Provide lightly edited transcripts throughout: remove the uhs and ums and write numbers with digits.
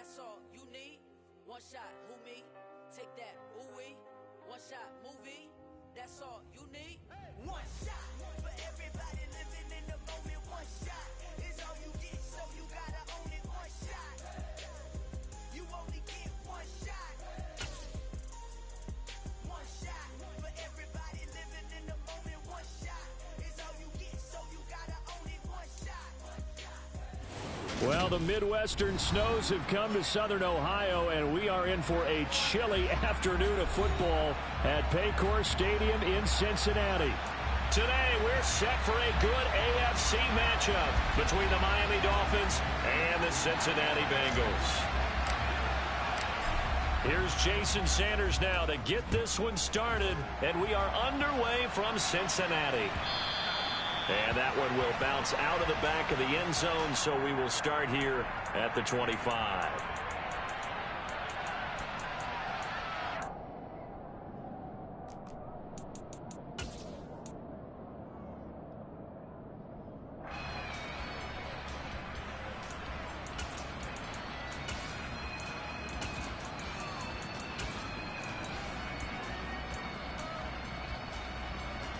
That's all you need. One shot, who me? Take that, ooh-wee. One shot, movie. That's all you need. One shot for everybody living in the moment. One shot is all you get, so you gotta own it. One shot. You only get one shot. One shot for everybody living in the moment. One shot is all you get, so you gotta own it. One shot. Well, the Midwestern snows have come to Southern Ohio, and we are in for a chilly afternoon of football at Paycor Stadium in Cincinnati. Today, we're set for a good AFC matchup between the Miami Dolphins and the Cincinnati Bengals. Here's Jason Sanders now to get this one started, and we are underway from Cincinnati. And that one will bounce out of the back of the end zone, so we will start here at the 25.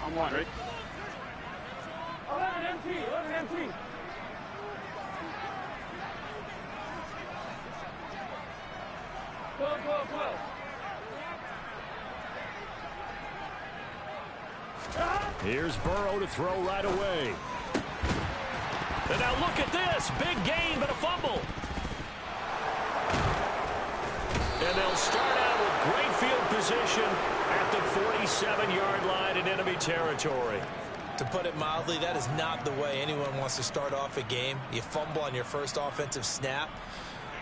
I'm one, right? 11 empty. Twelve. Here's Burrow to throw right away. And now look at this. Big gain, but a fumble. And they'll start out with great field position at the 47-yard line in enemy territory. To put it mildly, that is not the way anyone wants to start off a game. You fumble on your first offensive snap.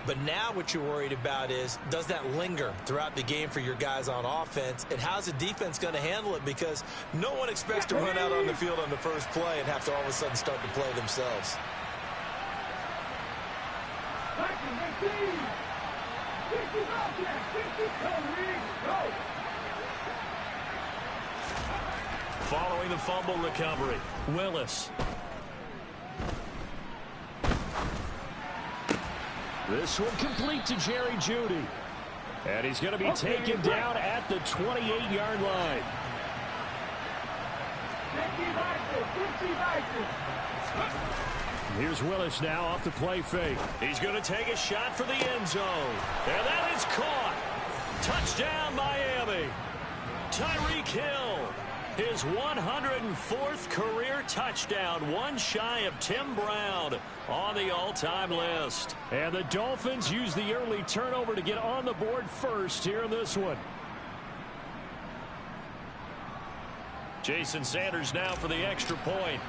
But now what you're worried about is, does that linger throughout the game for your guys on offense? And how's the defense going to handle it? Because no one expects to run out on the field on the first play and have to all of a sudden start to play themselves. Following the fumble recovery, Willis. This one complete to Jerry Jeudy. And he's going to be taken down at the 28-yard line. Here's Willis now off the play fake. He's going to take a shot for the end zone. And that is caught. Touchdown, Miami. Tyreek Hill. His 104th career touchdown, one shy of Tim Brown on the all-time list. And the Dolphins use the early turnover to get on the board first here in this one. Jason Sanders now for the extra point.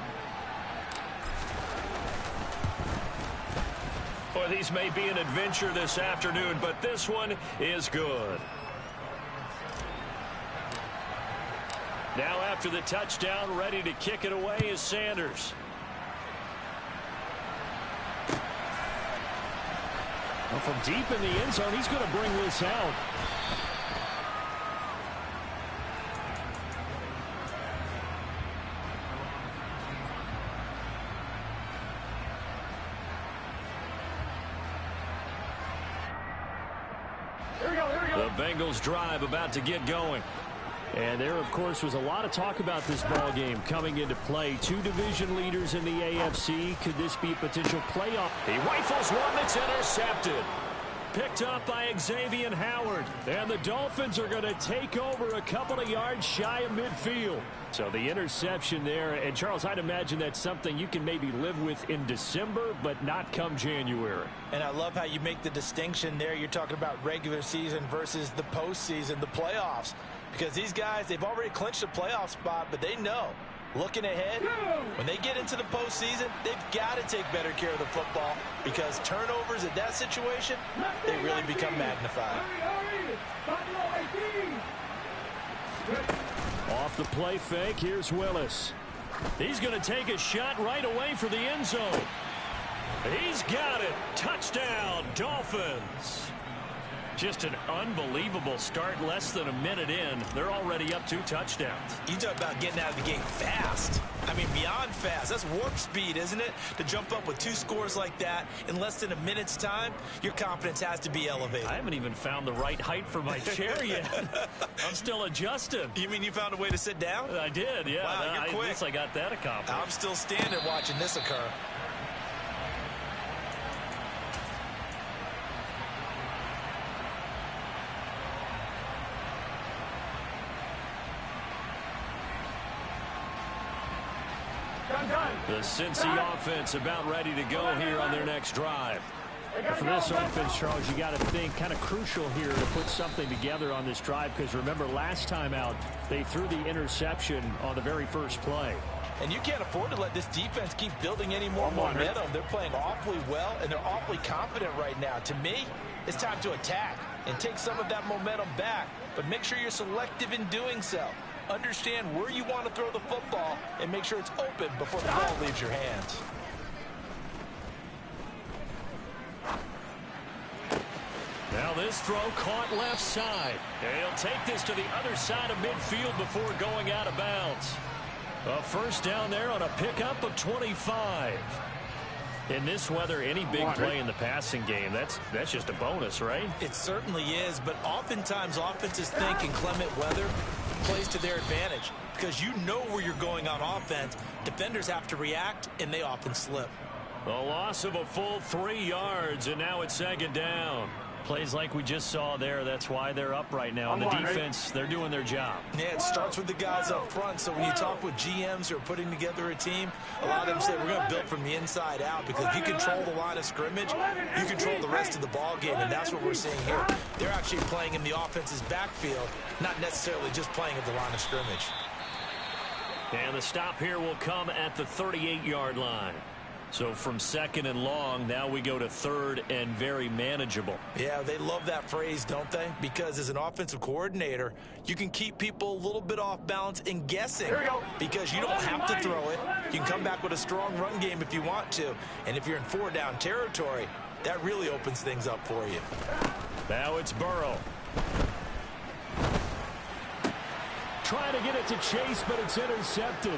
Boy, these may be an adventure this afternoon, but this one is good. Now after the touchdown, ready to kick it away is Sanders. Well, from deep in the end zone, he's going to bring this out. Here we go. The Bengals drive about to get going. And there, of course, was a lot of talk about this ball game coming into play. Two division leaders in the AFC. Could this be a potential playoff? He rifles one that's intercepted. Picked up by Xavier Howard. And the Dolphins are going to take over a couple of yards shy of midfield. So the interception there. And, Charles, I'd imagine that's something you can maybe live with in December, but not come January. And I love how you make the distinction there. You're talking about regular season versus the postseason, the playoffs. Because these guys, they've already clinched a playoff spot, but they know, looking ahead, when they get into the postseason, they've got to take better care of the football because turnovers in that situation, they really become magnified. Off the play fake, here's Willis. He's going to take a shot right away for the end zone. He's got it. Touchdown, Dolphins. Just an unbelievable start. Less than a minute in, they're already up 2 touchdowns. You talk about getting out of the gate fast. I mean, beyond fast. That's warp speed, isn't it? To jump up with 2 scores like that in less than a minute's time, your confidence has to be elevated. I haven't even found the right height for my chair yet. I'm still adjusting. You mean you found a way to sit down? I did, yeah. Wow, you're quick. I guess I got that accomplished. I'm still standing watching this occur. The Cincy offense about ready to go here on their next drive. For this offense, Charles, you got to think kind of crucial here to put something together on this drive, because remember last time out they threw the interception on the very first play. And you can't afford to let this defense keep building any more momentum. They're playing awfully well, and they're awfully confident right now. To me, it's time to attack and take some of that momentum back, but make sure you're selective in doing so. Understand where you want to throw the football and make sure it's open before the ball leaves your hands. Now this throw caught left side. And he'll take this to the other side of midfield before going out of bounds. A first down there on a pickup of 25. In this weather, any big play in the passing game, that's just a bonus, right? It certainly is, but oftentimes offenses think in clement weather plays to their advantage, because you know where you're going on offense. Defenders have to react, and they often slip. A loss of a full 3 yards, and now it's second down. Plays like we just saw there, that's why they're up right now. And the defense, they're doing their job. Yeah, it starts with the guys up front. So when you talk with GMs who are putting together a team, a lot of them say we're going to build from the inside out, because if you control the line of scrimmage, you control the rest of the ball game, and that's what we're seeing here. They're actually playing in the offense's backfield, not necessarily just playing at the line of scrimmage. And the stop here will come at the 38-yard line. So from second and long, now we go to third and very manageable. Yeah, they love that phrase, don't they? Because as an offensive coordinator, you can keep people a little bit off balance and guessing, because you don't have to throw it. You can come back with a strong run game if you want to. And if you're in 4-down territory, that really opens things up for you. Now it's Burrow. Trying to get it to Chase, but it's intercepted.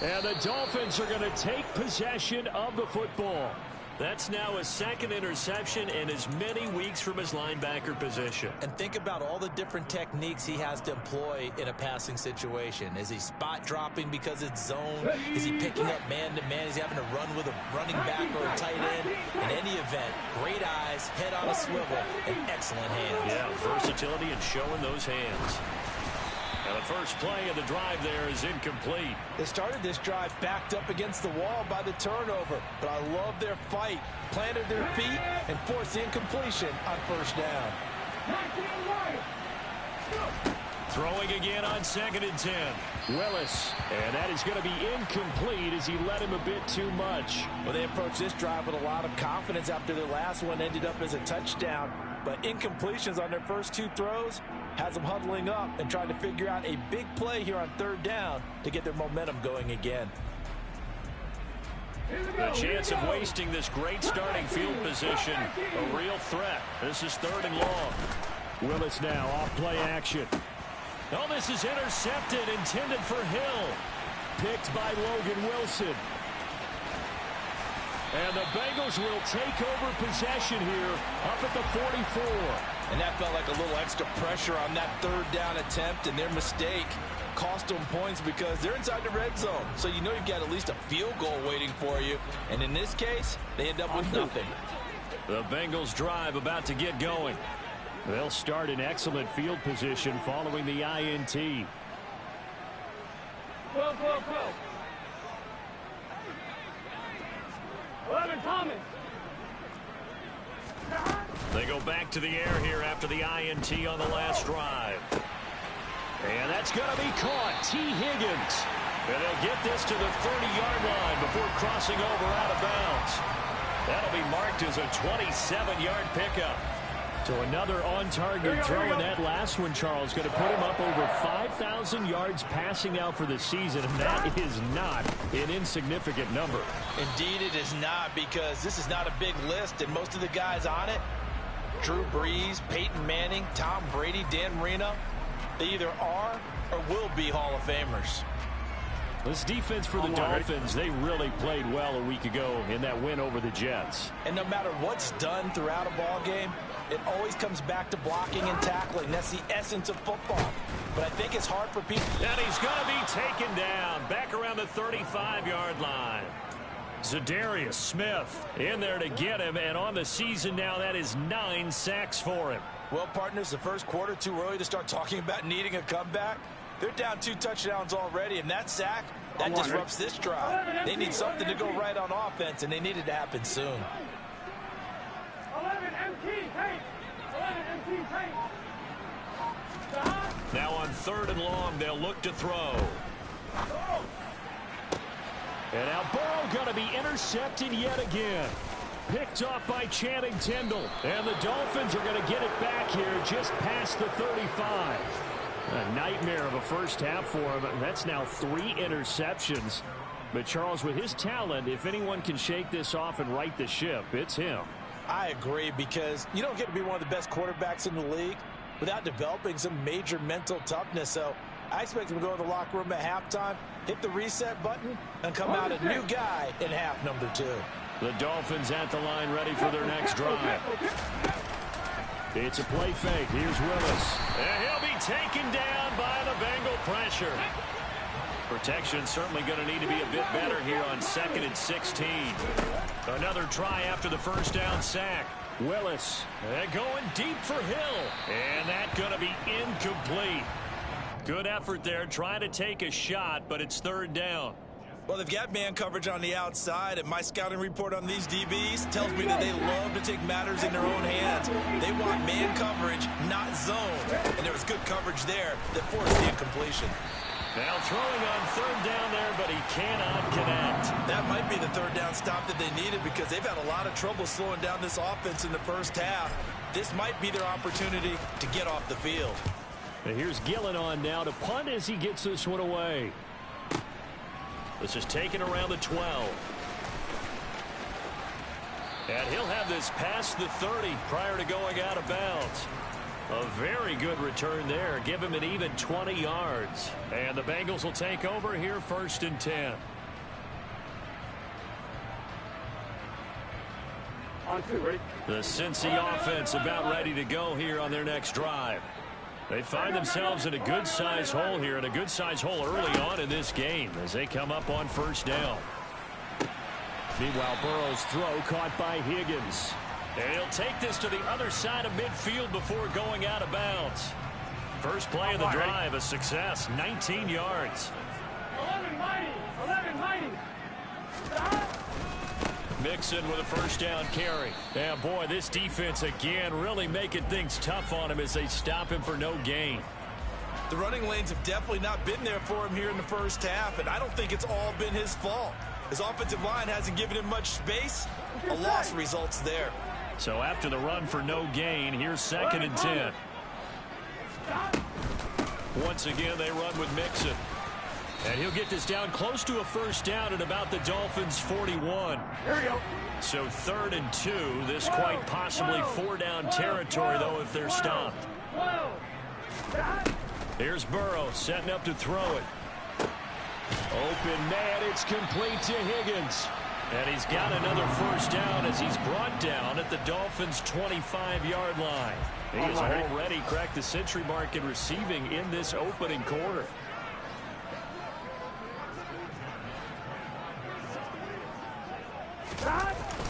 And the Dolphins are going to take possession of the football. That's now his second interception in as many weeks from his linebacker position. And think about all the different techniques he has to employ in a passing situation. Is he spot dropping because it's zone? Is he picking up man-to-man? Is he having to run with a running back or a tight end? In any event, great eyes, head on a swivel, and excellent hands. Yeah, versatility and showing those hands. Now the first play of the drive there is incomplete. They started this drive backed up against the wall by the turnover, but I love their fight. Planted their feet and forced the incompletion on first down. Throwing again on 2nd and 10. Willis, and that is going to be incomplete as he led him a bit too much. Well, they approached this drive with a lot of confidence after their last one ended up as a touchdown. But incompletions on their first 2 throws has them huddling up and trying to figure out a big play here on 3rd down to get their momentum going again. The chance of wasting this great starting field position, a real threat. This is 3rd and long. Willis now off play action. Oh, this is intercepted, intended for Hill. Picked by Logan Wilson. And the Bengals will take over possession here up at the 44. And that felt like a little extra pressure on that 3rd down attempt, and their mistake cost them points because they're inside the red zone. So you know you've got at least a field goal waiting for you. And in this case, they end up with nothing. The Bengals drive about to get going. They'll start in excellent field position following the INT. Go. 11 Thomas. They go back to the air here after the INT on the last drive. And that's going to be caught. T. Higgins. And they'll get this to the 30-yard line before crossing over out of bounds. That'll be marked as a 27-yard pickup. So another on-target throw, and that last one, Charles, going to put him up over 5,000 yards passing out for the season, and that is not an insignificant number. Indeed it is not, because this is not a big list, and most of the guys on it, Drew Brees, Peyton Manning, Tom Brady, Dan Marino, they either are or will be Hall of Famers. This defense for the Dolphins, they really played well a week ago in that win over the Jets. And no matter what's done throughout a ball game, it always comes back to blocking and tackling. That's the essence of football. But I think it's hard for people. And he's going to be taken down back around the 35-yard line. Zadarius Smith in there to get him, and on the season now, that is 9 sacks for him. Well, partners, the first quarter, too early to start talking about needing a comeback. They're down 2 touchdowns already, and that sack, that disrupts this drive. They need something to go right on offense, and they need it to happen soon. 11 MT, take. 11 MT, take. Now on 3rd and long, they'll look to throw. And now Burrow going to be intercepted yet again. Picked off by Channing Tindall. And the Dolphins are going to get it back here just past the 35. A nightmare of a first half for him. That's now 3 interceptions. But Charles, with his talent, if anyone can shake this off and right the ship, it's him. I agree, because you don't get to be one of the best quarterbacks in the league without developing some major mental toughness. So I expect him to go to the locker room at halftime, hit the reset button, and come out a new guy in half number 2. The Dolphins at the line ready for their next drive. It's a play fake. Here's Willis. And he'll be taken down by the Bengal pressure. Protection certainly going to need to be a bit better here on 2nd and 16. Another try after the first down sack. Willis going deep for Hill. And that's going to be incomplete. Good effort there trying to take a shot, but it's 3rd down. Well, they've got man coverage on the outside, and my scouting report on these DBs tells me that they love to take matters in their own hands. They want man coverage, not zone. And there was good coverage there that forced the incompletion. Now throwing on 3rd down there, but he cannot connect. That might be the 3rd down stop that they needed, because they've had a lot of trouble slowing down this offense in the first half. This might be their opportunity to get off the field. And here's Gillen on now to punt as he gets this one away. This is taken around the 12. And he'll have this past the 30 prior to going out of bounds. A very good return there. Give him an even 20 yards. And the Bengals will take over here 1st and 10. On 2, ready? The Cincy offense about ready to go here on their next drive. They find themselves in a good-sized hole here, and a good-sized hole early on in this game as they come up on 1st down. Meanwhile, Burrow's throw caught by Higgins. And he'll take this to the other side of midfield before going out of bounds. First play of the drive, a success, 19 yards. 11 mighty, 11 mighty. Mixon with a first down carry. And boy, this defense again really making things tough on him as they stop him for no gain. The running lanes have definitely not been there for him here in the first half, and I don't think it's all been his fault. His offensive line hasn't given him much space. A loss results there. So after the run for no gain, here's 2nd and 10. Once again, they run with Mixon. And he'll get this down close to a first down at about the Dolphins' 41. Here we go. So 3rd and 2. This quite possibly 4-down territory, though, if they're stopped. Here's Burrow setting up to throw it. Open man, it's complete to Higgins. And he's got another first down as he's brought down at the Dolphins' 25-yard line. He has already cracked the century mark in receiving in this opening quarter.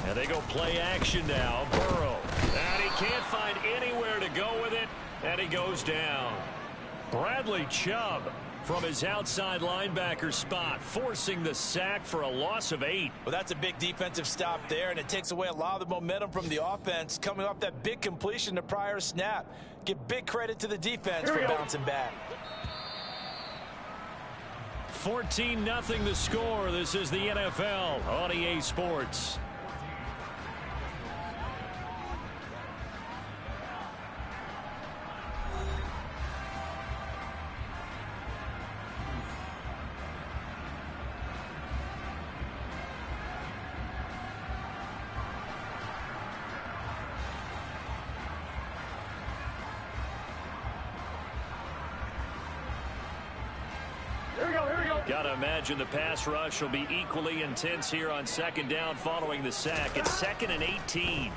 And they go play action now. Burrow. And he can't find anywhere to go with it. And he goes down. Bradley Chubb from his outside linebacker spot, forcing the sack for a loss of 8. Well, that's a big defensive stop there, and it takes away a lot of the momentum from the offense coming off that big completion the prior snap. Give big credit to the defense for bouncing back. 14-0 the score. This is the NFL on EA Sports. Got to imagine the pass rush will be equally intense here on second down following the sack. It's 2nd and 18.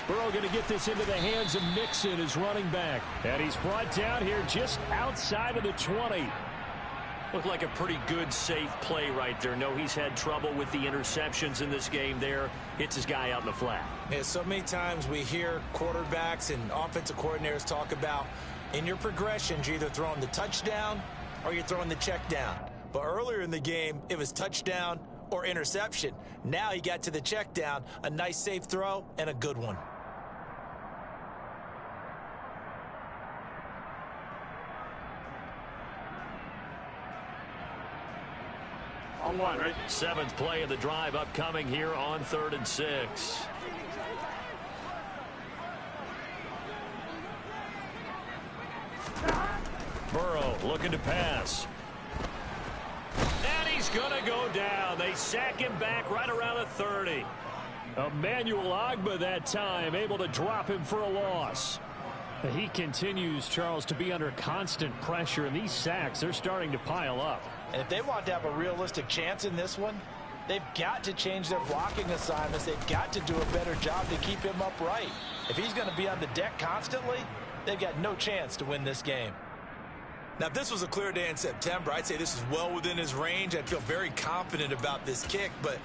Burrow going to get this into the hands of Mixon, his running back. And he's brought down here just outside of the 20. Looked like a pretty good, safe play right there. No, he's had trouble with the interceptions in this game there. Hits his guy out in the flat. Yeah, so many times we hear quarterbacks and offensive coordinators talk about in your progressions, you're either throwing the touchdown or you're throwing the check down. But earlier in the game, it was touchdown or interception. Now he got to the check down, a nice safe throw, and a good one. On one, right? 7th play of the drive upcoming here on 3rd and 6. Burrow looking to pass. And he's going to go down. They sack him back right around the 30. Emmanuel Ogbah that time able to drop him for a loss. He continues, Charles, to be under constant pressure, and these sacks, they're starting to pile up. And if they want to have a realistic chance in this one, they've got to change their blocking assignments. They've got to do a better job to keep him upright. If he's going to be on the deck constantly, they've got no chance to win this game. Now, if this was a clear day in September, I'd say this is well within his range. I'd feel very confident about this kick, but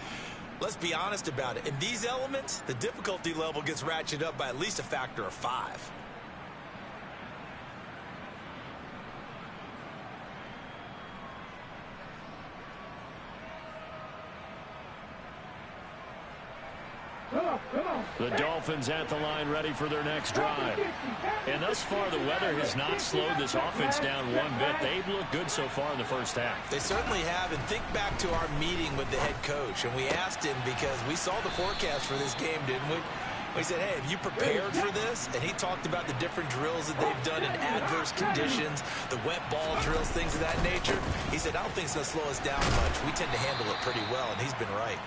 let's be honest about it. In these elements, the difficulty level gets ratcheted up by at least a factor of 5. The Dolphins at the line ready for their next drive. And thus far, the weather has not slowed this offense down one bit. They've looked good so far in the first half. They certainly have. And think back to our meeting with the head coach. And we asked him because we saw the forecast for this game, didn't we? We said, hey, have you prepared for this? And he talked about the different drills that they've done in adverse conditions, the wet ball drills, things of that nature. He said, I don't think it's going to slow us down much. We tend to handle it pretty well, and he's been right.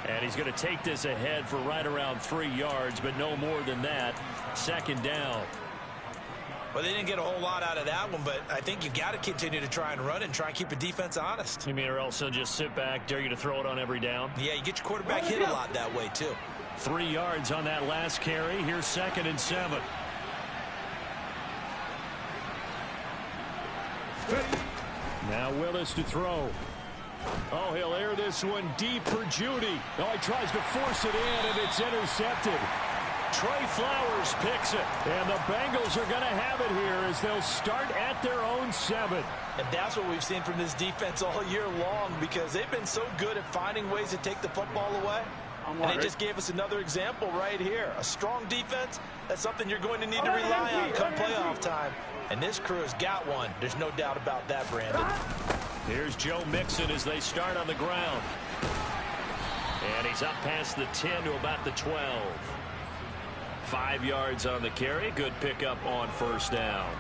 And he's going to take this ahead for right around 3 yards, but no more than that. 2nd down. Well, they didn't get a whole lot out of that one, but I think you've got to continue to try and run and try and keep the defense honest. You mean, or else they'll just sit back, dare you to throw it on every down? Yeah, you get your quarterback hit a lot that way, too. 3 yards on that last carry. Here's 2nd and 7. Now Willis to throw. Oh, he'll air this one deep for Judy. Oh, he tries to force it in, and it's intercepted. Trey Flowers picks it. And the Bengals are going to have it here as they'll start at their own 7. And that's what we've seen from this defense all year long, because they've been so good at finding ways to take the football away. And they just gave us another example right here. A strong defense, that's something you're going to need to rely on come playoff time. And this crew has got one. There's no doubt about that, Brandon. Here's Joe Mixon as they start on the ground. And he's up past the 10 to about the 12. 5 yards on the carry. Good pickup on 1st down.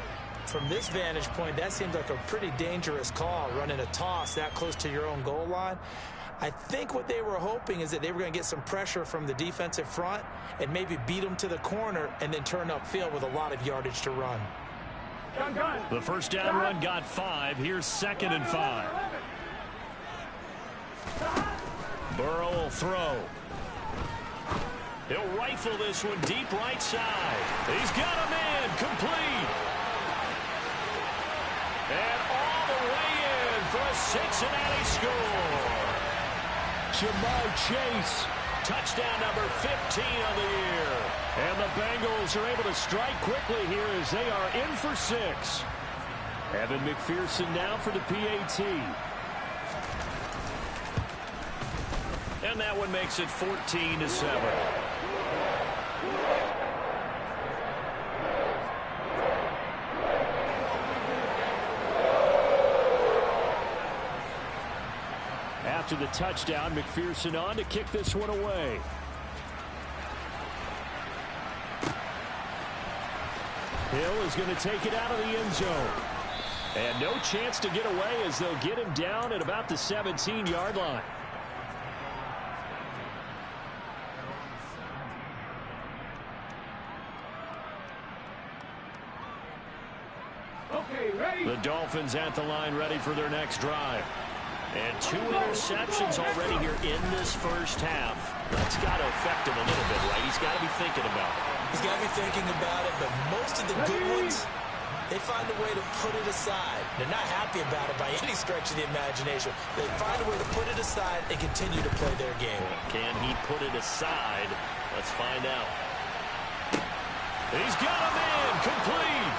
From this vantage point, that seems like a pretty dangerous call, running a toss that close to your own goal line. I think what they were hoping is that they were going to get some pressure from the defensive front and maybe beat them to the corner and then turn upfield with a lot of yardage to run. The 1st down run got 5. Here's 2nd and 5. Burrow will throw. He'll rifle this one deep right side. He's got a man complete. And all the way in for a Cincinnati score. Jamar Chase, touchdown number 15 on the year. And the Bengals are able to strike quickly here as they are in for 6. Evan McPherson now for the PAT. And that one makes it 14-7. After the touchdown, McPherson on to kick this one away. Hill is going to take it out of the end zone. And no chance to get away as they'll get him down at about the 17-yard line. The Dolphins at the line ready for their next drive. And 2 interceptions already here in this first half. That's got to affect him a little bit, right? He's got to be thinking about it. He's got to be thinking about it, but most of the good ones, they find a way to put it aside. They're not happy about it by any stretch of the imagination. They find a way to put it aside and continue to play their game. Can he put it aside? Let's find out. He's got him in. Complete.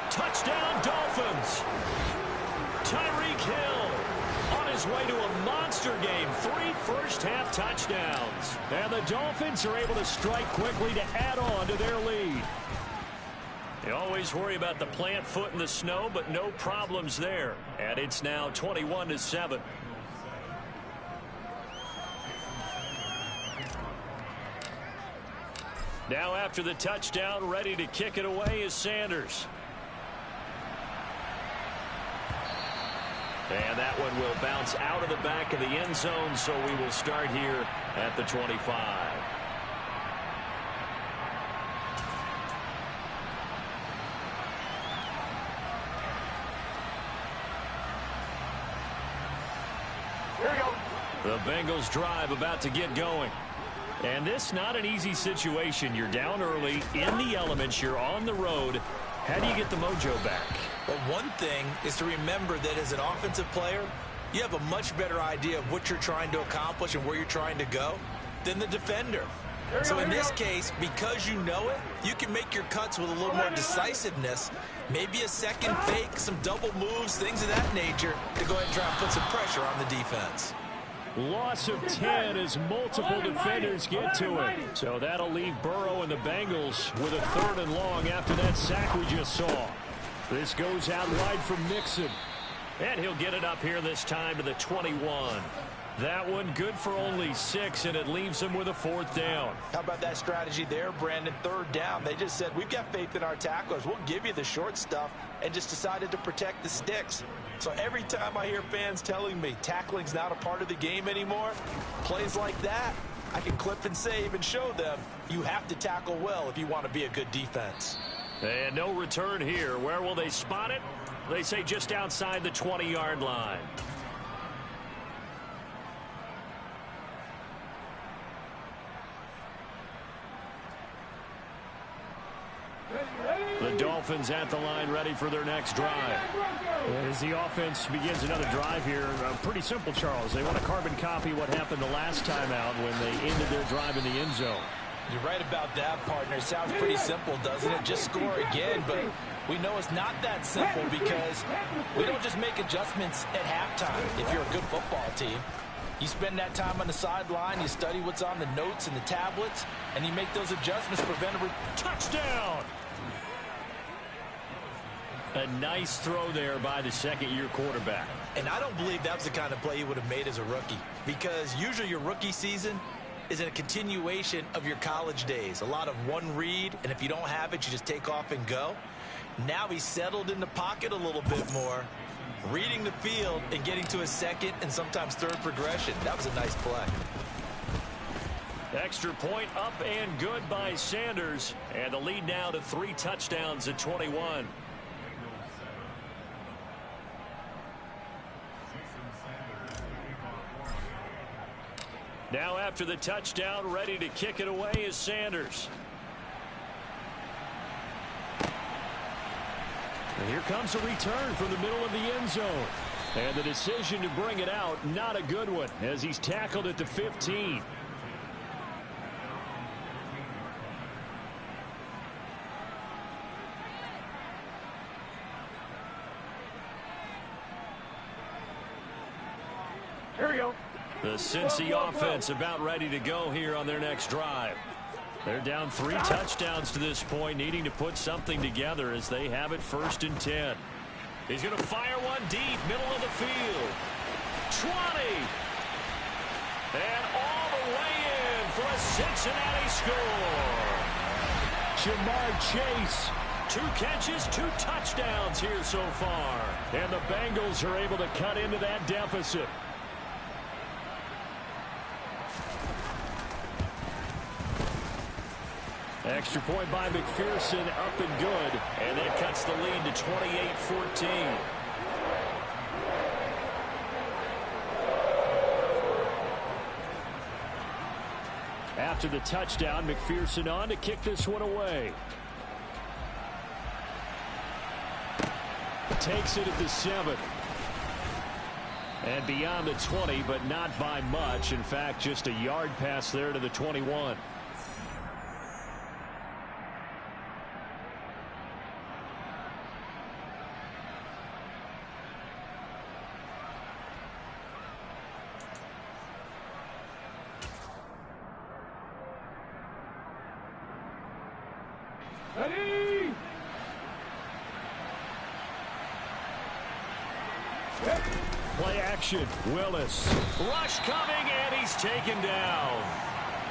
Touchdown, Dolphins. Tyreek Hill on his way to a monster game. 3 first-half touchdowns. And the Dolphins are able to strike quickly to add on to their lead. They always worry about the plant foot in the snow, but no problems there. And it's now 21-7. Now after the touchdown, ready to kick it away is Sanders. And that one will bounce out of the back of the end zone, so we will start here at the 25. Here we go. The Bengals drive about to get going. And this not an easy situation. You're down early, in the elements, you're on the road. How do you get the mojo back? But one thing is to remember that as an offensive player, you have a much better idea of what you're trying to accomplish and where you're trying to go than the defender. So in this case, because you know it, you can make your cuts with a little more decisiveness, maybe a second fake, some double moves, things of that nature, to go ahead and try and put some pressure on the defense. Loss of 10 as multiple defenders get to it. So that'll leave Burrow and the Bengals with a 3rd and long after that sack we just saw. This goes out wide from Mixon. And he'll get it up here this time to the 21. That one good for only 6, and it leaves him with a 4th down. How about that strategy there, Brandon? 3rd down. They just said, we've got faith in our tacklers. We'll give you the short stuff, and just decided to protect the sticks. So every time I hear fans telling me tackling's not a part of the game anymore, plays like that, I can clip and save and show them you have to tackle well if you want to be a good defense. And no return here. Where will they spot it? They say just outside the 20-yard line. The Dolphins at the line ready for their next drive. As the offense begins another drive here, pretty simple, Charles. They want to carbon copy what happened the last time out when they ended their drive in the end zone. You're right about that, partner. Sounds pretty simple, doesn't it? Just score again, but we know it's not that simple because we don't just make adjustments at halftime if you're a good football team. You spend that time on the sideline, you study what's on the notes and the tablets, and you make those adjustments to prevent a touchdown. A nice throw there by the second-year quarterback. And I don't believe that was the kind of play he would have made as a rookie, because usually your rookie season is a continuation of your college days. A lot of one read, and if you don't have it, you just take off and go. Now he's settled in the pocket a little bit more, reading the field and getting to a second and sometimes third progression. That was a nice play. Extra point up and good by Sanders. And the lead now to 3 touchdowns at 21. Now after the touchdown, ready to kick it away is Sanders. And here comes a return from the middle of the end zone. And the decision to bring it out, not a good one, as he's tackled at the 15. Here we go. The Cincy offense about ready to go here on their next drive. They're down 3 touchdowns to this point, needing to put something together as they have it 1st and 10. He's going to fire one deep, middle of the field. 20. And all the way in for a Cincinnati score. Jamar Chase. 2 catches, 2 touchdowns here so far. And the Bengals are able to cut into that deficit. Extra point by McPherson, up and good. And that cuts the lead to 28-14. After the touchdown, McPherson on to kick this one away. Takes it at the 7. And beyond the 20, but not by much. In fact, just a yard pass there to the 21. Ready? Play action. Willis. Rush coming, and he's taken down.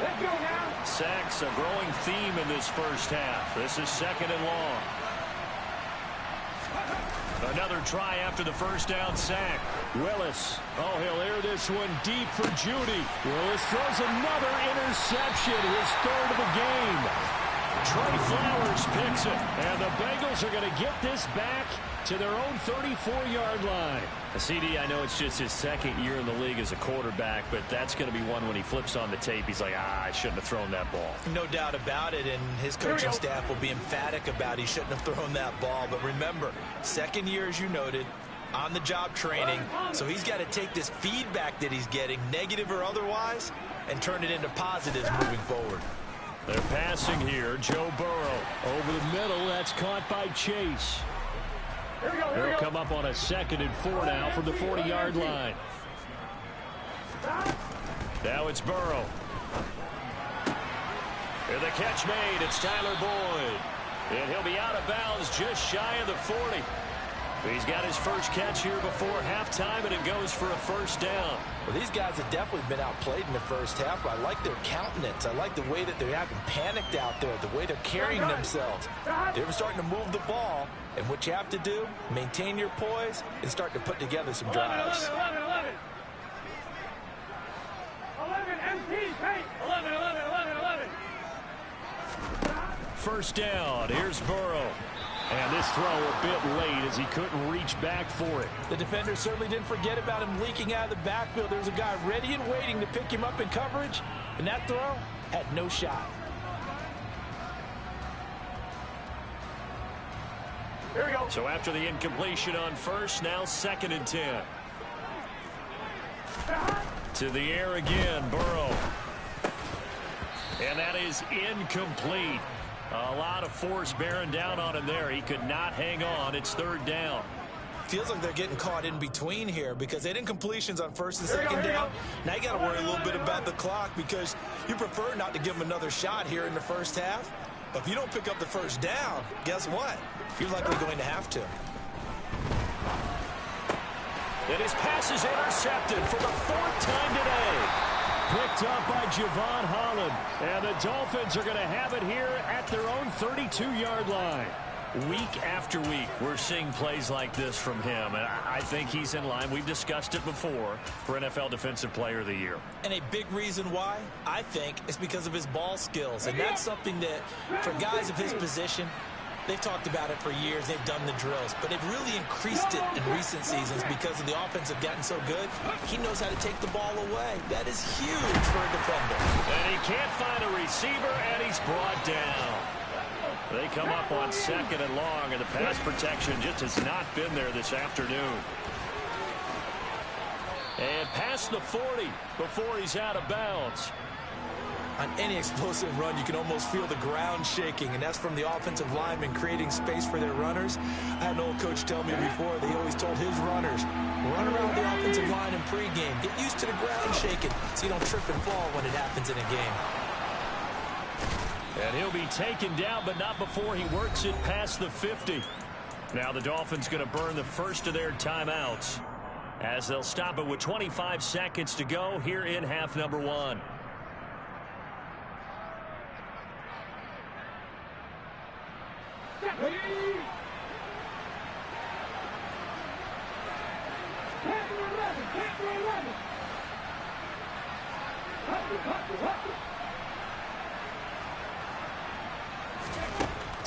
Let's go now. Sacks, a growing theme in this first half. This is 2nd and long. Another try after the first down sack. Willis. Oh, he'll air this one deep for Judy. Willis throws another interception, his 3rd of the game. Trey Flowers picks it, and the Bengals are going to get this back to their own 34-yard line. CD, I know it's just his 2nd year in the league as a quarterback, but that's going to be one when he flips on the tape. He's like, I shouldn't have thrown that ball. No doubt about it, and his coaching staff will be emphatic about he shouldn't have thrown that ball. But remember, 2nd year, as you noted, on-the-job training, so he's got to take this feedback that he's getting, negative or otherwise, and turn it into positives moving forward. They're passing here. Joe Burrow over the middle. That's caught by Chase. He'll come up on a 2nd and 4 now from the 40-yard line. Now it's Burrow. And the catch made. It's Tyler Boyd. And he'll be out of bounds just shy of the 40. He's got his first catch here before halftime, and it goes for a first down. Well, these guys have definitely been outplayed in the first half, but I like their countenance. I like the way that they haven't panicked out there, the way they're carrying themselves. They're starting to move the ball, and what you have to do, maintain your poise and start to put together some drives. 11, MT, 11. First down. Here's Burrow. And this throw a bit late as he couldn't reach back for it. The defender certainly didn't forget about him leaking out of the backfield. There's a guy ready and waiting to pick him up in coverage, and that throw had no shot. Here we go. So after the incompletion on first, now 2nd and 10. To the air again, Burrow. And that is incomplete. A lot of force bearing down on him there. He could not hang on. It's 3rd down. Feels like they're getting caught in between here because they did incompletions on 1st and 2nd down. Now you got to worry a little bit about the clock because you prefer not to give them another shot here in the first half. But if you don't pick up the first down, guess what? You're likely going to have to. And his pass is intercepted for the 4th time today. Picked up by Javon Holland. And the Dolphins are going to have it here at their own 32-yard line. Week after week, we're seeing plays like this from him. And I think he's in line. We've discussed it before for NFL Defensive Player of the Year. And a big reason why, I think, is because of his ball skills. And that's something that, for guys of his position, they've talked about it for years. They've done the drills. But they've really increased it in recent seasons because of the offense have gotten so good. He knows how to take the ball away. That is huge for a defender. And he can't find a receiver, and he's brought down. They come up on 2nd and long, and the pass protection just has not been there this afternoon. And past the 40 before he's out of bounds. On any explosive run, you can almost feel the ground shaking, and that's from the offensive linemen creating space for their runners. I had an old coach tell me before, they always told his runners, run around the offensive line in pregame. Get used to the ground shaking so you don't trip and fall when it happens in a game. And he'll be taken down, but not before he works it past the 50. Now the Dolphins going to burn the first of their timeouts as they'll stop it with 25 seconds to go here in half number 1.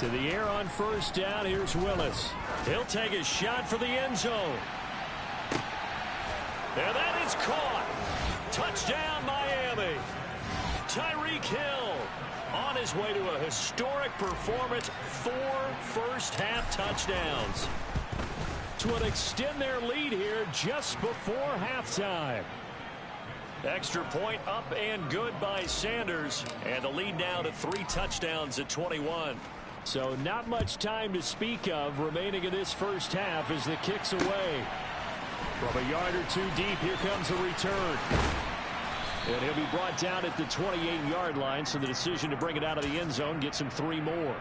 To the air on first down. Here's Willis. He'll take a shot for the end zone. And that is caught. Touchdown, Miami. Tyreek Hill on his way to a historic performance. 4 first-half touchdowns to extend their lead here just before halftime. Extra point up and good by Sanders. And the lead now to 3 touchdowns at 21. So not much time to speak of remaining in this first half as the kick's away. From a yard or 2 deep, here comes a return. And he'll be brought down at the 28-yard line, so the decision to bring it out of the end zone gets him 3 more.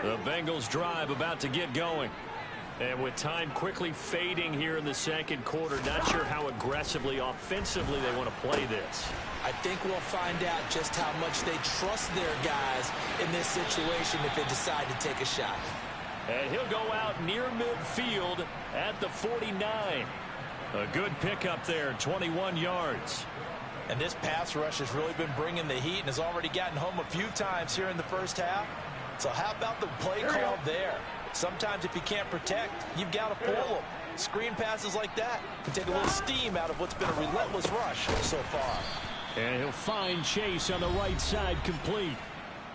The Bengals drive about to get going. And with time quickly fading here in the second quarter, not sure how aggressively, offensively they want to play this. I think we'll find out just how much they trust their guys in this situation if they decide to take a shot. And he'll go out near midfield at the 49. A good pickup there, 21 yards. And this pass rush has really been bringing the heat and has already gotten home a few times here in the first half. So how about the play call there? Sometimes if you can't protect, you've got to pull them. Screen passes like that can take a little steam out of what's been a relentless rush so far. And he'll find Chase on the right side complete.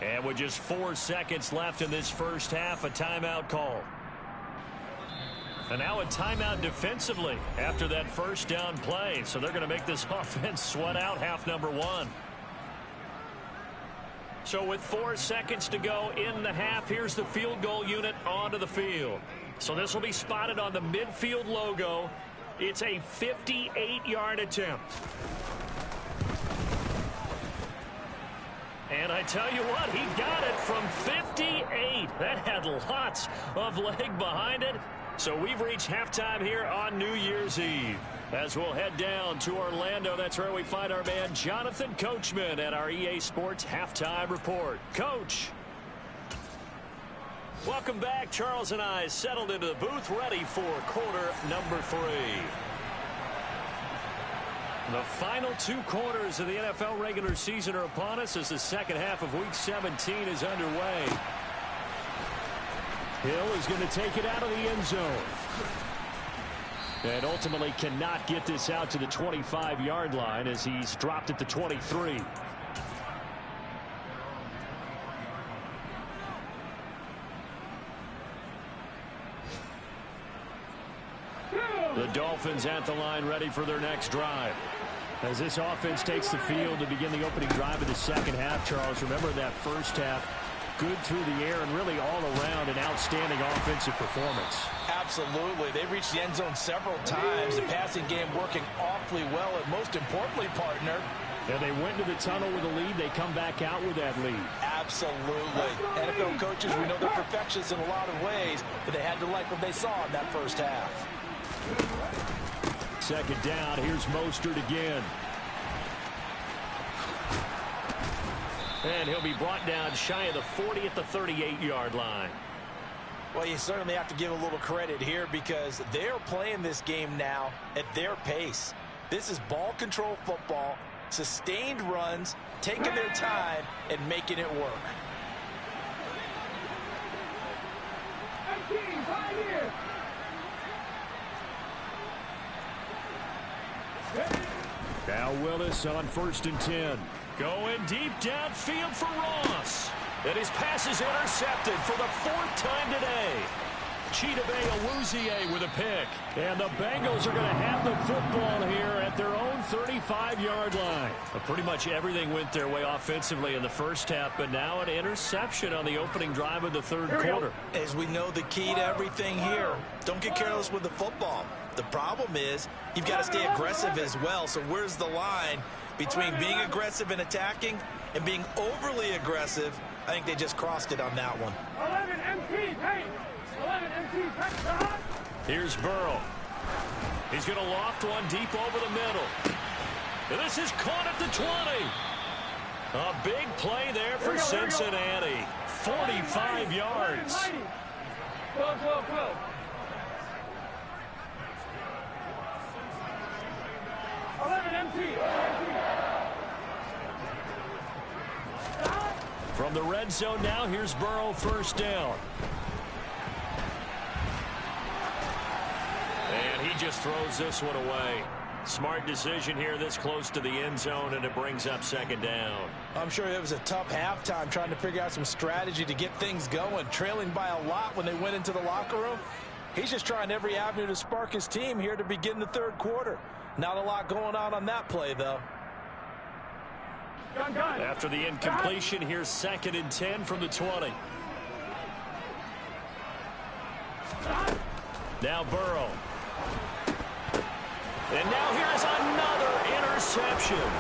And with just 4 seconds left in this first half, a timeout call. And now a timeout defensively after that first down play. So they're going to make this offense sweat out half number 1. So with 4 seconds to go in the half, here's the field goal unit onto the field. So this will be spotted on the midfield logo. It's a 58-yard attempt. And I tell you what, he got it from 58. That had lots of leg behind it. So we've reached halftime here on New Year's Eve. As we'll head down to Orlando, that's where we find our man Jonathan Coachman at our EA Sports Halftime Report. Coach. Welcome back. Charles and I settled into the booth ready for quarter number 3. The final 2 quarters of the NFL regular season are upon us as the second half of Week 17 is underway. Hill is going to take it out of the end zone. And ultimately cannot get this out to the 25-yard line as he's dropped at the 23. The Dolphins at the line ready for their next drive. As this offense takes the field to begin the opening drive of the second half, Charles, remember that first half, good through the air and really all around an outstanding offensive performance. Absolutely. They reached the end zone several times. The passing game working awfully well, and most importantly, partner. And they went to the tunnel with a lead. They come back out with that lead. Absolutely. NFL coaches, we know they're perfectionists in a lot of ways, but they had to like what they saw in that first half. Second down. Here's Mostert again. And he'll be brought down shy of the 40 at the 38-yard line. Well, you certainly have to give a little credit here because they're playing this game now at their pace. This is ball control football, sustained runs, taking their time, and making it work. Now Willis on 1st and 10. Going deep downfield for Ross. And his pass is intercepted for the 4th time today. Chidobe Awuzie with a pick. And the Bengals are going to have the football here at their own 35-yard line. Pretty much everything went their way offensively in the first half, but now an interception on the opening drive of the third quarter. As we know, the key to everything here, don't get careless with the football. The problem is you've got to stay aggressive as well. So where's the line between being aggressive and attacking and being overly aggressive? I think they just crossed it on that one. 11 MT, paint. 11 MT, paint. Here's Burrow. He's going to loft one deep over the middle. And this is caught at the 20. A big play there for Cincinnati. 45 yards. Go. 11 MT. From the red zone now, here's Burrow, first down. And he just throws this one away. Smart decision here this close to the end zone, and it brings up second down. I'm sure it was a tough halftime trying to figure out some strategy to get things going, trailing by a lot when they went into the locker room. He's just trying every avenue to spark his team here to begin the third quarter. Not a lot going on that play, though. After the incompletion, here's 2nd and 10 from the 20. Now Burrow. And now here's another interception.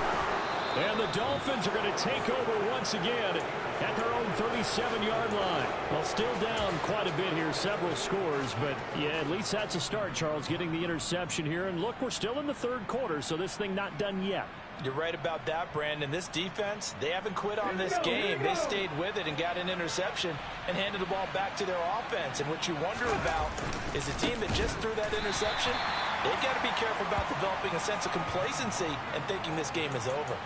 And the Dolphins are going to take over once again at their own 37-yard line. Well, still down quite a bit here, several scores, but yeah, at least that's a start, Charles, getting the interception here. And look, we're still in the third quarter, so this thing not done yet. You're right about that, Brandon. This defense, they haven't quit on this game. They stayed with it and got an interception and handed the ball back to their offense. And what you wonder about is a team that just threw that interception, they've got to be careful about developing a sense of complacency and thinking this game is over.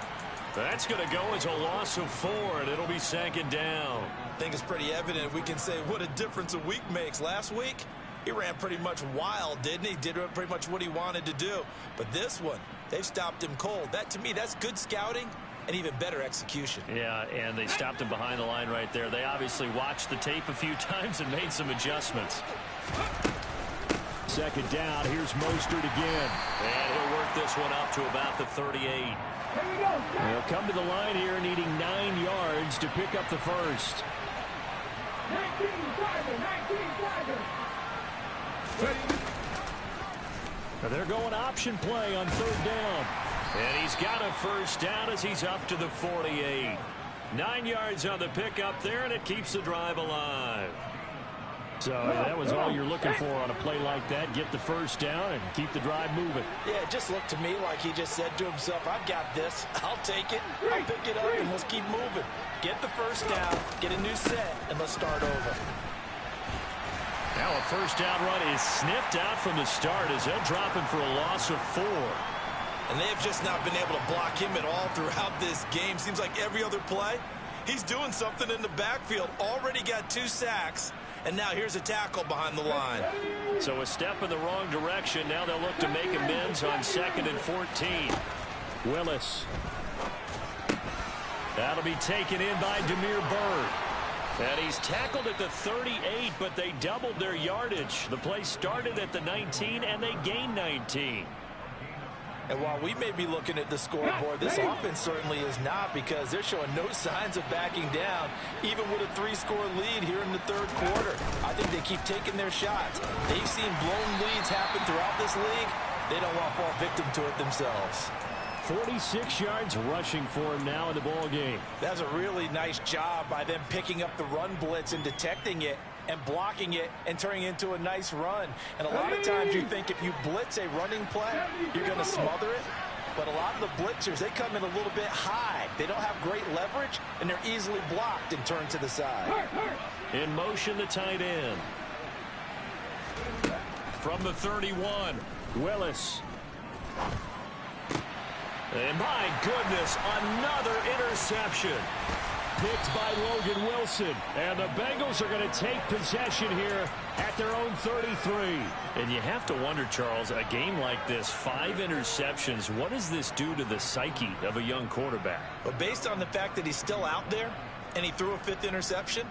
That's going to go as a loss of 4, and it'll be 2nd down. I think it's pretty evident we can say what a difference a week makes. Last week, he ran pretty much wild, didn't he? Did pretty much what he wanted to do. But this one, they've stopped him cold. That, to me, that's good scouting and even better execution. Yeah, and they stopped him behind the line right there. They obviously watched the tape a few times and made some adjustments. 2nd down, here's Mostert again. And he'll work this one up to about the 38. He'll come to the line here needing 9 yards to pick up the first. 19 Now they're going option play on 3rd down. And he's got a first down as he's up to the 48. 9 yards on the pickup there, and it keeps the drive alive. So that was all you're looking for on a play like that. Get the first down and keep the drive moving. Yeah, it just looked to me like he just said to himself, I've got this. I'll take it. I'll pick it up, and let's keep moving. Get the first down, get a new set, and let's start over. Now a first down run is sniffed out from the start as they'll drop him for a loss of 4. And they have just not been able to block him at all throughout this game. Seems like every other play, he's doing something in the backfield. Already got 2 sacks. And now here's a tackle behind the line. So a step in the wrong direction. Now they'll look to make amends on 2nd and 14. Willis. That'll be taken in by Demir Bird. And he's tackled at the 38, but they doubled their yardage. The play started at the 19, and they gained 19. And while we may be looking at the scoreboard, this offense certainly is not, because they're showing no signs of backing down, even with a 3-score lead here in the third quarter. I think they keep taking their shots. They've seen blown leads happen throughout this league. They don't want to fall victim to it themselves. 46 yards rushing for him now in the ball game. That's a really nice job by them picking up the run blitz and detecting it and blocking it and turning it into a nice run. And a lot of times you think if you blitz a running play, you're going to smother it. But a lot of the blitzers, they come in a little bit high. They don't have great leverage, and they're easily blocked and turned to the side. In motion, the tight end. From the 31, Willis. And my goodness, another interception. Picked by Logan Wilson. And the Bengals are going to take possession here at their own 33. And you have to wonder, Charles, a game like this, 5 interceptions, what does this do to the psyche of a young quarterback? But based on the fact that he's still out there and he threw a 5th interception,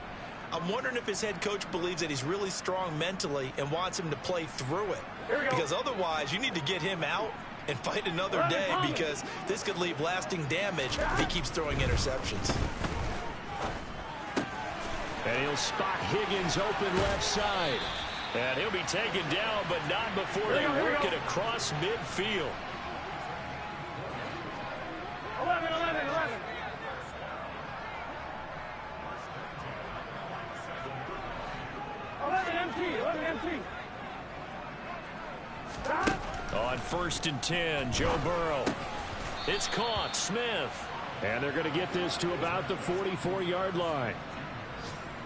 I'm wondering if his head coach believes that he's really strong mentally and wants him to play through it. Because otherwise, you need to get him out and fight another day, because this could leave lasting damage if he keeps throwing interceptions. And he'll spot Higgins open left side. And he'll be taken down, but not before they work it across midfield. 11. 11 MT. On 1st and 10, Joe Burrow. It's caught, Smith. And they're going to get this to about the 44-yard line.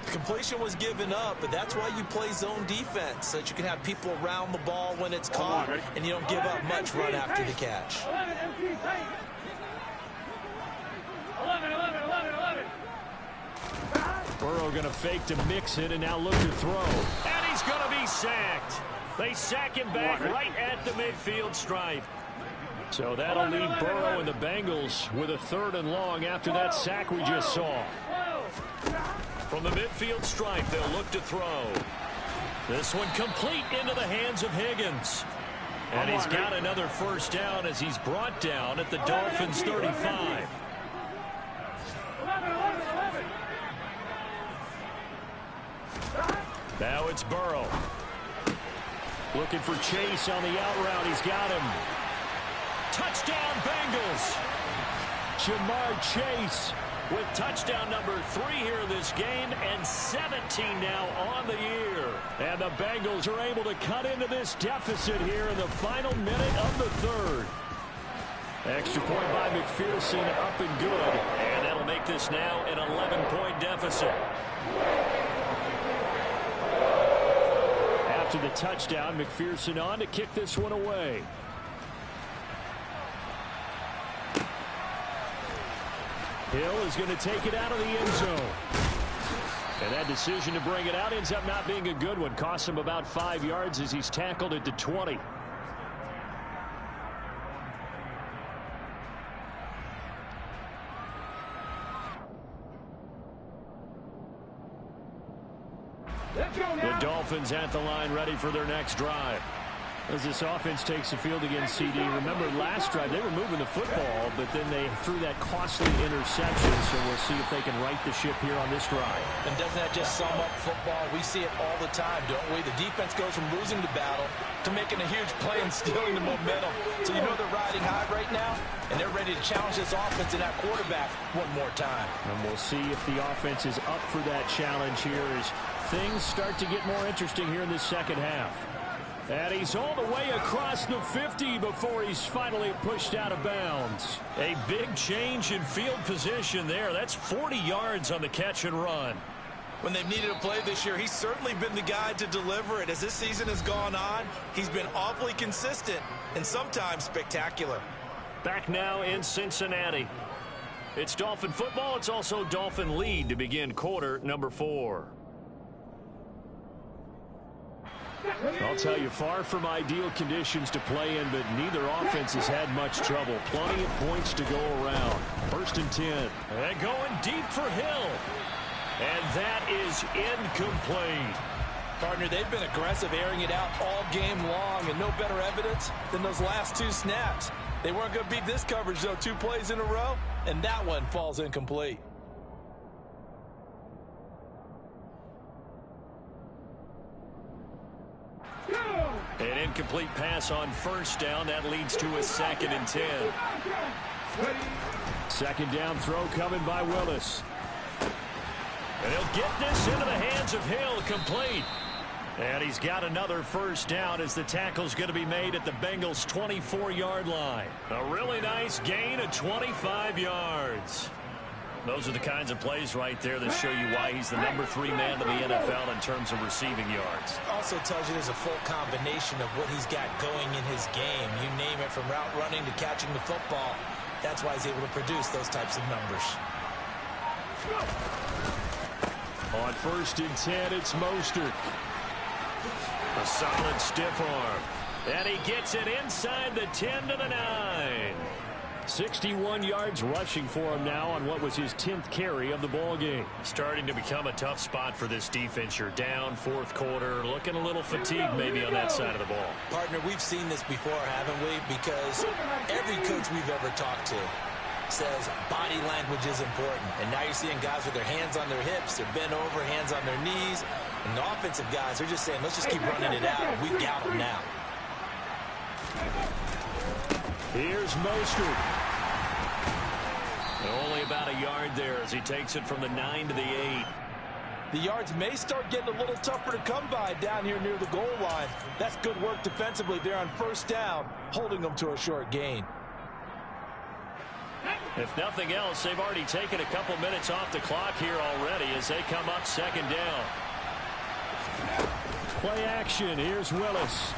Completion was given up, but that's why you play zone defense, so that you can have people around the ball when it's caught, and you don't give up much run after the catch. 11. Burrow going to fake to mix it and now look to throw. And he's going to be sacked. They sack him back right at the midfield stripe. So that'll leave Burrow and the Bengals with a 3rd and long after that sack we just saw. From the midfield stripe, they'll look to throw. This one complete into the hands of Higgins. And he's got another first down as he's brought down at the Dolphins' 35. Now it's Burrow. Looking for Chase on the out route. He's got him. Touchdown, Bengals. Jamar Chase with touchdown number 3 here in this game, and 17 now on the year. And the Bengals are able to cut into this deficit here in the final minute of the 3rd. Extra point by McPherson, up and good. And that'll make this now an 11-point deficit. After the touchdown, McPherson on to kick this one away. Hill is going to take it out of the end zone. And that decision to bring it out ends up not being a good one. Costs him about 5 yards as he's tackled at the 20. The Dolphins at the line ready for their next drive. As this offense takes the field against CD. Remember last drive they were moving the football, but then they threw that costly interception, so we'll see if they can right the ship here on this drive. And doesn't that just sum up football? We see it all the time, don't we? The defense goes from losing the battle to making a huge play and stealing the momentum. So you know they're riding high right now, and they're ready to challenge this offense and that quarterback one more time. And we'll see if the offense is up for that challenge here as things start to get more interesting here in this second half. And he's all the way across the 50 before he's finally pushed out of bounds. A big change in field position there. That's 40 yards on the catch and run. When they've needed a play this year, he's certainly been the guy to deliver it. As this season has gone on, he's been awfully consistent and sometimes spectacular. Back now in Cincinnati. It's Dolphin football. It's also Dolphin lead to begin quarter number 4. I'll tell you, far from ideal conditions to play in, but neither offense has had much trouble. Plenty of points to go around. 1st and 10. And going deep for Hill. And that is incomplete. Partner, they've been aggressive, airing it out all game long, and no better evidence than those last 2 snaps. They weren't going to beat this coverage, though, 2 plays in a row, and that one falls incomplete. An incomplete pass on 1st down. That leads to a 2nd and 10. 2nd down throw coming by Willis. And he'll get this into the hands of Hill, complete. And he's got another 1st down as the tackle's going to be made at the Bengals' 24-yard line. A really nice gain of 25 yards. Those are the kinds of plays right there that show you why he's the number 3 man in the NFL in terms of receiving yards. Also tells you there's a full combination of what he's got going in his game. You name it, from route running to catching the football. That's why he's able to produce those types of numbers. On 1st and 10, it's Mostert. A solid stiff arm. And he gets it inside the 10 to the 9. 61 yards rushing for him now on what was his 10th carry of the ball game. Starting to become a tough spot for this defense. You're down 4th quarter, looking a little fatigued maybe on that side of the ball. Partner, we've seen this before, haven't we? Because every coach we've ever talked to says body language is important. And now you're seeing guys with their hands on their hips, they're bent over, hands on their knees. And the offensive guys are just saying, let's just keep running it out. We've got them now. Here's Mostert. Only about a yard there as he takes it from the 9 to the 8. The yards may start getting a little tougher to come by down here near the goal line. That's good work defensively there on 1st down, holding them to a short gain. If nothing else, they've already taken a couple minutes off the clock here already as they come up second down. Play action. Here's Willis.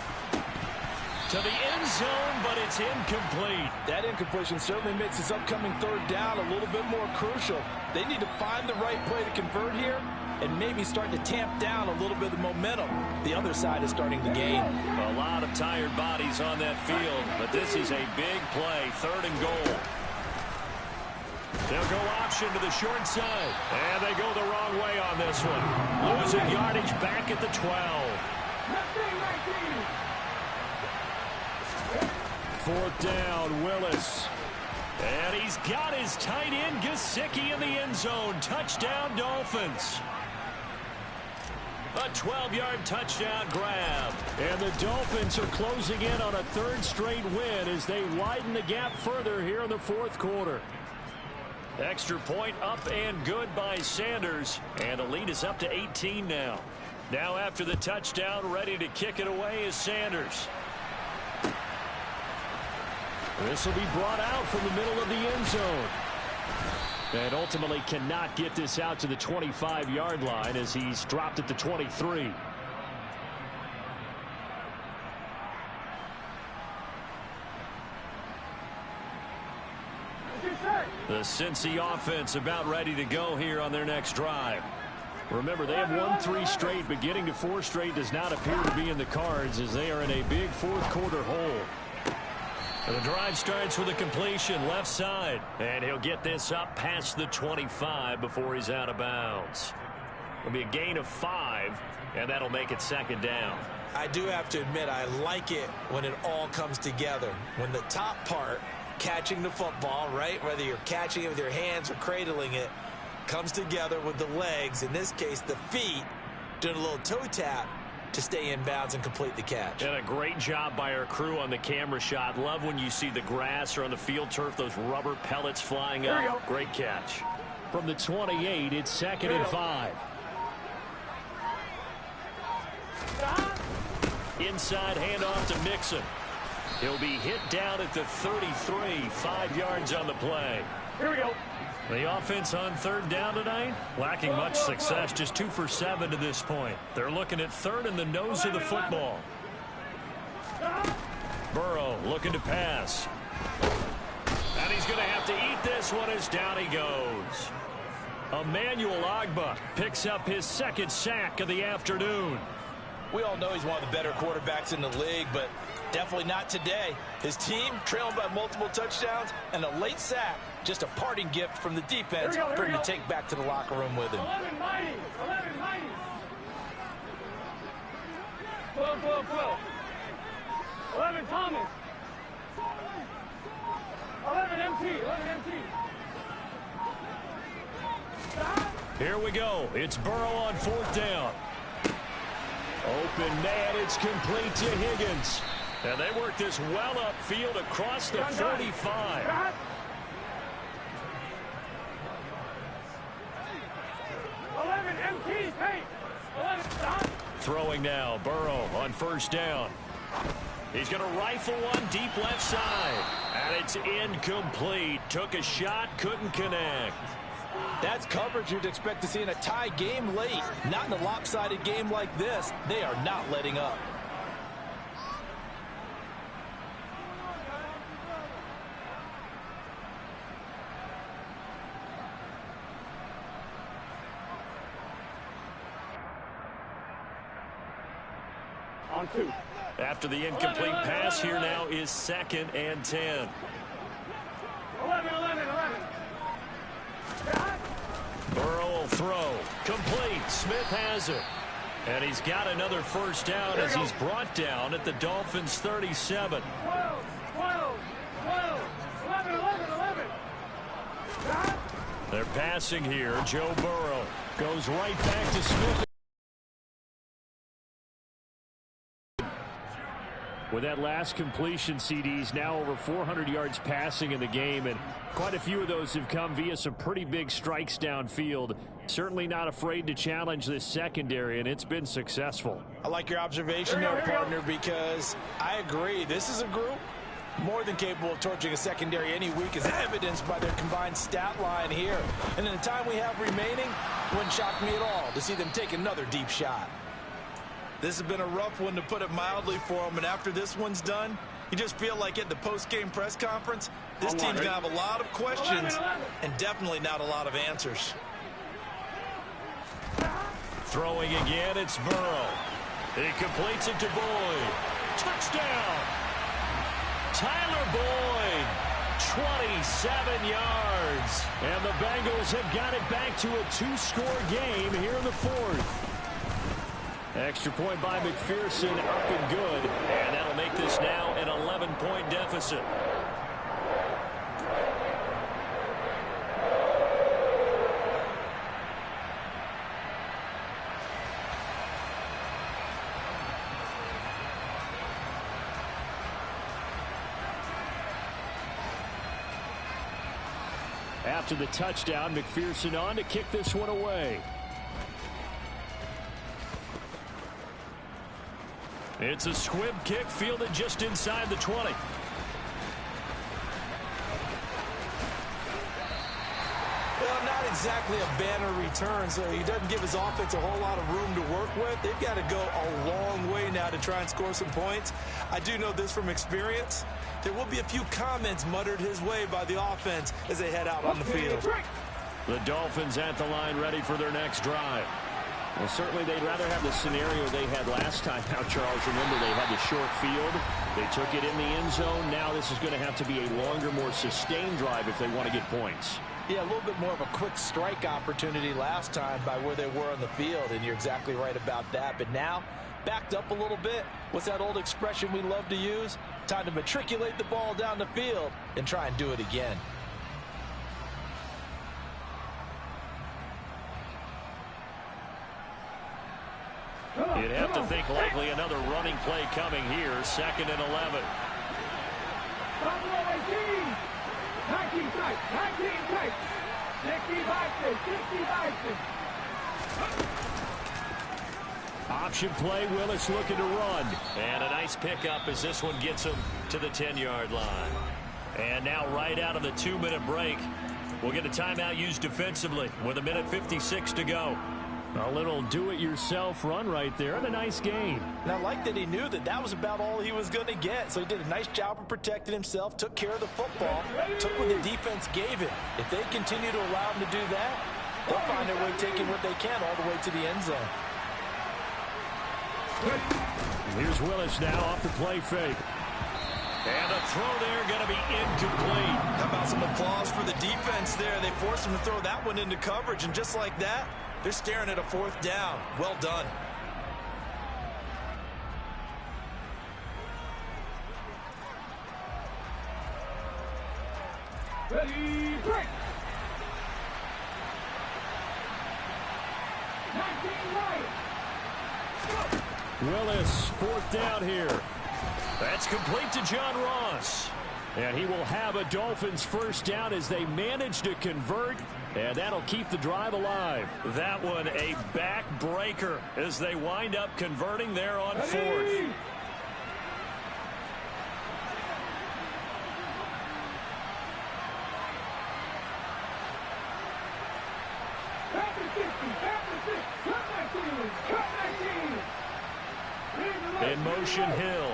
To the end zone, but it's incomplete. That incompletion certainly makes this upcoming third down a little bit more crucial. They need to find the right play to convert here and maybe start to tamp down a little bit of the momentum. The other side is starting to gain. A lot of tired bodies on that field, but this is a big play, 3rd and goal. They'll go option to the short side, and they go the wrong way on this one. Losing yardage back at the 12. 4th down, Willis. And he's got his tight end, Gesicki, in the end zone. Touchdown, Dolphins. A 12-yard touchdown grab. And the Dolphins are closing in on a 3rd straight win as they widen the gap further here in the 4th quarter. Extra point up and good by Sanders. And the lead is up to 18 now. Now after the touchdown, ready to kick it away is Sanders. This will be brought out from the middle of the end zone. And ultimately cannot get this out to the 25-yard line as he's dropped at the 23. The Cincy offense about ready to go here on their next drive. Remember, they have won 3 straight, but getting to 4 straight does not appear to be in the cards as they are in a big 4th quarter hole. And the drive starts with a completion left side. And he'll get this up past the 25 before he's out of bounds. It'll be a gain of 5, and that'll make it 2nd down. I do have to admit, I like it when it all comes together. When the top part, catching the football, right, whether you're catching it with your hands or cradling it, comes together with the legs, in this case the feet, doing a little toe tap to stay in bounds and complete the catch. And a great job by our crew on the camera shot. Love when you see the grass or on the field turf, those rubber pellets flying up. Great catch. From the 28, it's 2nd and 5. Inside handoff to Mixon. He'll be hit down at the 33, 5 yards on the play. Here we go. The offense on 3rd down tonight, lacking much success, just 2 for 7 to this point. They're looking at 3rd in the nose of the football. Burrow looking to pass. And he's going to have to eat this one as down he goes. Emmanuel Ogbah picks up his 2nd sack of the afternoon. We all know he's one of the better quarterbacks in the league, but definitely not today. His team trailing by multiple touchdowns and a late sack. Just a parting gift from the defense for him to take back to the locker room with him. 11 mighty. 11 mighty. 12, 12, 12. 11 Thomas. 11 MT. 11 MT. Here we go. It's Burrow on 4th down. Open man, it's complete to Higgins. And they work this well upfield across the 45. Throwing now, Burrow on 1st down. He's going to rifle one deep left side. And it's incomplete. Took a shot, couldn't connect. That's coverage you'd expect to see in a tie game late. Not in a lopsided game like this. They are not letting up. On 2. After the incomplete pass, here now is 2nd and 10. 11, 11, 11. Burrow will throw. Complete. Smith has it. And he's got another 1st down as he's brought down at the Dolphins' 37. 12, 12, 12, 11, 11, 11. They're passing here. Joe Burrow goes right back to Smith. With that last completion, CDs now over 400 yards passing in the game, and quite a few of those have come via some pretty big strikes downfield. Certainly not afraid to challenge this secondary, and it's been successful. I like your observation there, partner, because I agree. This is a group More than capable of torching a secondary any week, as evidenced by their combined stat line here. And in the time we have remaining, wouldn't shock me at all to see them take another deep shot. This has been a rough one, to put it mildly, for them. And after this one's done, you just feel like at the post-game press conference, this team's going to have a lot of questions and definitely not a lot of answers. Throwing again, it's Burrow. He completes it to Boyd. Touchdown! Tyler Boyd, 27 yards. And the Bengals have got it back to a 2-score game here in the fourth. Extra point by McPherson, up and good. And that'll make this now an 11-point deficit. After the touchdown, McPherson on to kick this one away. It's a squib kick fielded just inside the 20. Well, not exactly a banner return, so he doesn't give his offense a whole lot of room to work with. They've got to go a long way now to try and score some points. I do know this from experience. There will be a few comments muttered his way by the offense as they head out on the field. The Dolphins at the line, ready for their next drive. Well, certainly they'd rather have the scenario they had last time. Now, Charles, remember, they had the short field. They took it in the end zone. Now this is going to have to be a longer, more sustained drive if they want to get points. Yeah, a little bit more of a quick strike opportunity last time by where they were on the field, and you're exactly right about that. But now, backed up a little bit. What's that old expression we love to use? Time to matriculate the ball down the field and try and do it again. You'd have to think likely another running play coming here. 2nd and 11. 19 tight, 19 tight. 60 Option play, Willis looking to run. And a nice pickup as this one gets him to the 10-yard line. And now right out of the 2-minute break, we'll get a timeout used defensively with 1:56 to go. A little do-it-yourself run right there and a nice gain. And I like that he knew that that was about all he was going to get. So he did a nice job of protecting himself, took care of the football, took what the defense gave him. If they continue to allow him to do that, they'll find their way taking what they can all the way to the end zone. Here's Willis now off the play fake. And a throw there going to be incomplete. How about some applause for the defense there? They forced him to throw that one into coverage, and just like that, they're staring at a 4th down. Well done. Ready, break. 19 right. Willis, 4th down here. That's complete to John Ross. And he will have a Dolphins 1st down as they manage to convert. And that'll keep the drive alive. That one a backbreaker as they wind up converting there on 4th. In motion, Hill.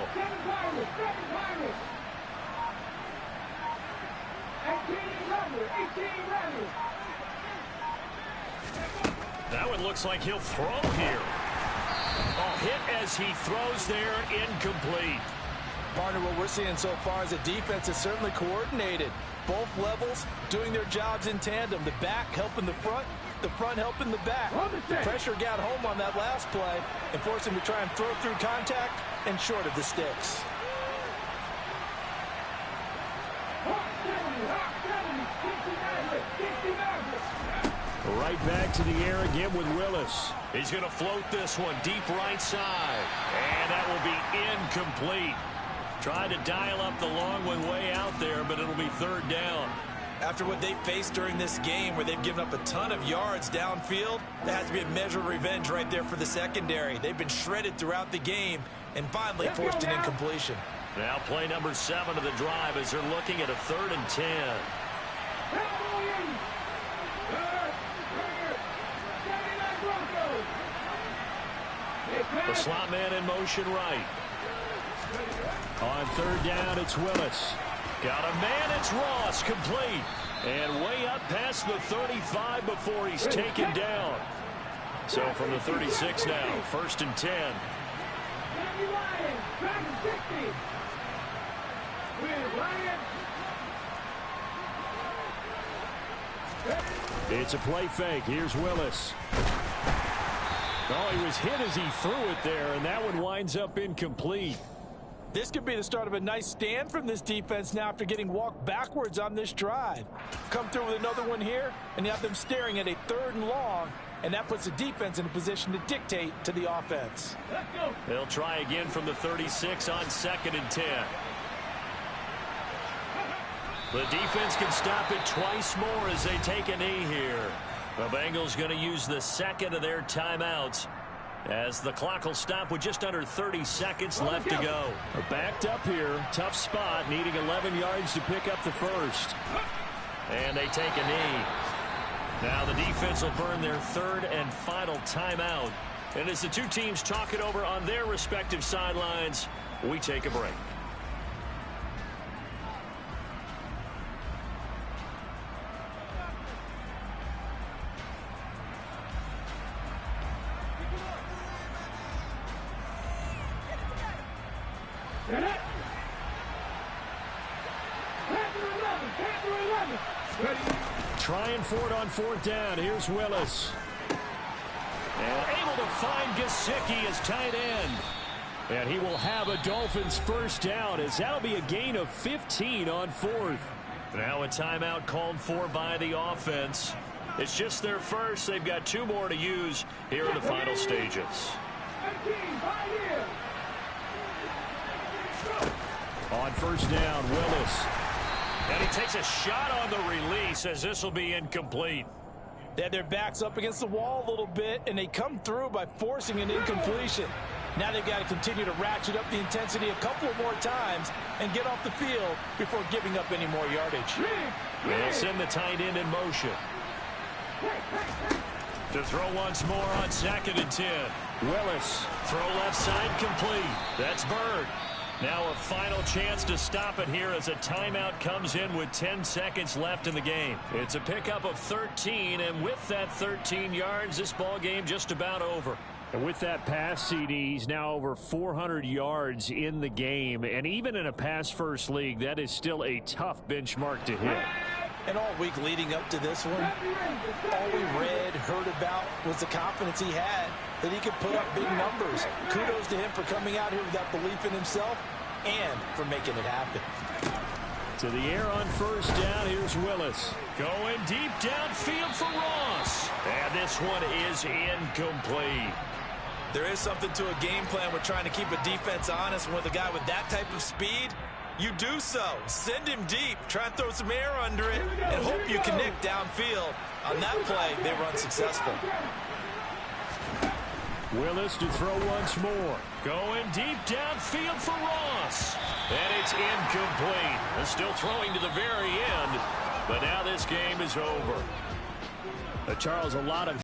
That one looks like he'll throw here. Oh, hit as he throws there, incomplete. Partner, what we're seeing so far is the defense is certainly coordinated. Both levels doing their jobs in tandem. The back helping the front helping the back. The pressure got home on that last play and forced him to try and throw through contact and short of the sticks. Right back to the air again with Willis. He's going to float this one deep right side. And that will be incomplete. Tried to dial up the long one way out there, but it'll be 3rd down. After what they faced during this game where they've given up a ton of yards downfield, that has to be a measure of revenge right there for the secondary. They've been shredded throughout the game and finally forced an incompletion. Now play number 7 of the drive as they're looking at a 3rd and 10. The slot man in motion right. On 3rd down, it's Willis. Got a man, it's Ross, complete. And way up past the 35 before he's taken down. So from the 36 now, 1st and 10. It's a play fake. Here's Willis. Oh, he was hit as he threw it there, and that one winds up incomplete. This could be the start of a nice stand from this defense now after getting walked backwards on this drive. Come through with another one here, and you have them staring at a 3rd and long, and that puts the defense in a position to dictate to the offense. They'll try again from the 36 on 2nd and 10. The defense can stop it twice more as they take a knee here. The Bengals going to use the 2nd of their timeouts as the clock will stop with just under 30 seconds left to go. Backed up here. Tough spot. Needing 11 yards to pick up the 1st. And they take a knee. Now the defense will burn their 3rd and final timeout. And as the two teams talk it over on their respective sidelines, we take a break. Trying for it on 4th down. Here's Willis. And able to find Gesicki as tight end. And he will have a Dolphins 1st down as that'll be a gain of 15 on 4th. Now a timeout called for by the offense. It's just their first. They've got 2 more to use here in the final stages. On 1st down, Willis. And he takes a shot on the release as this will be incomplete. They had their backs up against the wall a little bit, and they come through by forcing an incompletion. Now they've got to continue to ratchet up the intensity a couple of more times and get off the field before giving up any more yardage. They'll send the tight end in motion. To throw once more on 2nd and 10. Willis, throw left side complete. That's Bird. Now a final chance to stop it here as a timeout comes in with 10 seconds left in the game. It's a pickup of 13, and with that 13 yards, this ball game just about over. And with that pass, CD, he's now over 400 yards in the game. And even in a pass-first league, that is still a tough benchmark to hit. And all week leading up to this one, all we read, heard about was the confidence he had that he could put up big numbers. Kudos to him for coming out here with that belief in himself and for making it happen. To the air on 1st down, here's Willis. Going deep downfield for Ross. And this one is incomplete. There is something to a game plan with trying to keep a defense honest. With a guy with that type of speed, you do so. Send him deep. Try and throw some air under it and hope you connect downfield. On that play, they were unsuccessful. Willis to throw once more. Going deep downfield for Ross. And it's incomplete. And still throwing to the very end. But now this game is over. Charles, a lot of